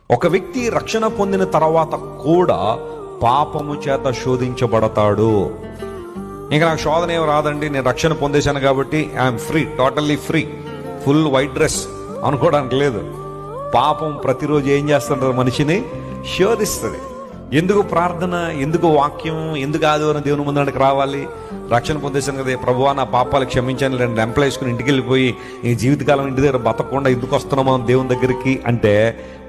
ఒక వ్యక్తి రక్షణ పొందిన తర్వాత కూడా పాపము చేత శోధించబడతాడు. ఇంకా నాకు శోధన ఏం రాదండి, నేను రక్షణ పొందేశాను కాబట్టి I'm free, totally free, full white dress అనుకోవడానికి లేదు. పాపం ప్రతిరోజు ఏం చేస్తుంటారు, మనిషిని శోధిస్తుంది. ఎందుకు ప్రార్థన, ఎందుకు వాక్యం, ఎందుకు ఆదివారం దేవుని ముందరికి రావాలి? రక్షణ పొందేశాను కదా ప్రభువా, నా పాపాలు క్షమించాను, 2 ఎంప్లాయీస్కుని ఇంటికి వెళ్ళిపోయి ఈ జీవితకాలం ఇంటి దగ్గర బతకకుండా ఎందుకు వస్తున్నాం మనం దేవుని దగ్గరికి అంటే,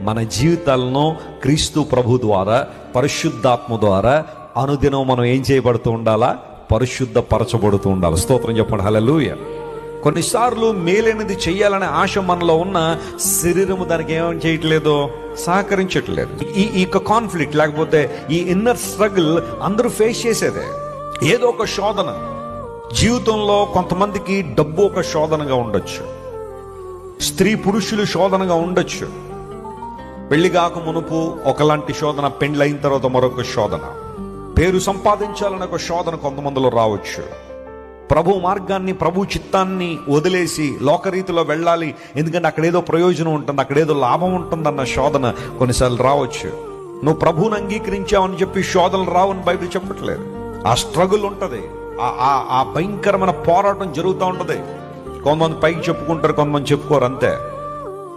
మన జీవితాలను క్రీస్తు ప్రభు ద్వారా, పరిశుద్ధాత్మ ద్వారా అనుదినం మనం ఏం చేయబడుతూ ఉండాలా? పరిశుద్ధపరచబడుతూ ఉండాలి. స్తోత్రం చెప్పండి, హల్లెలూయా. కొన్నిసార్లు మేలైనది చెయ్యాలనే ఆశ మనలో ఉన్న శరీరము దానికి ఏమని చేయట్లేదు, సహకరించట్లేదు. ఈ కాన్ఫ్లిక్ట్ లేకపోతే ఈ ఇన్నర్ స్ట్రగుల్ అందరూ ఫేస్ చేసేదే. ఏదో ఒక శోధన జీవితంలో, కొంతమందికి డబ్బు ఒక శోధనగా ఉండొచ్చు, స్త్రీ పురుషులు శోధనగా ఉండొచ్చు, పెళ్లి కాక మునుపు ఒకలాంటి శోధన, పెండ్లి అయిన తర్వాత మరొక శోధన, పేరు సంపాదించాలనే ఒక శోధన కొంతమందిలో రావచ్చు. ప్రభు మార్గాన్ని, ప్రభు చిత్తాన్ని వదిలేసి లోకరీతిలో వెళ్ళాలి, ఎందుకంటే అక్కడ ఏదో ప్రయోజనం ఉంటుంది, అక్కడ ఏదో లాభం ఉంటుందన్న శోధన కొన్నిసార్లు రావచ్చు. నువ్వు ప్రభువుని అంగీకరించావని చెప్పి శోధనలు రావని బైబిల్ చెప్పట్లేదు. ఆ స్ట్రగుల్ ఉంటుంది, ఆ భయంకరమైన పోరాటం జరుగుతూ ఉంటుంది. కొంతమంది పైకి చెప్పుకుంటారు, కొంతమంది చెప్పుకోరు, అంతే.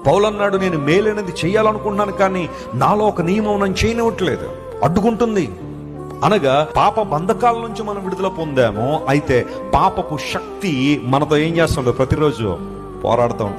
పౌలు అన్నాడు, నేను మేలైనది చేయాలనుకుంటున్నాను కానీ నాలో ఒక నియమం నన్ను చేయనివ్వట్లేదు, అడ్డుకుంటుంది. అనగా పాప బంధకాల నుంచి మనం విడుదల పొందాము, అయితే పాపపు శక్తి మనతో ఏం చేస్తుందో ప్రతిరోజు పోరాడుతూ ఉంటుంది.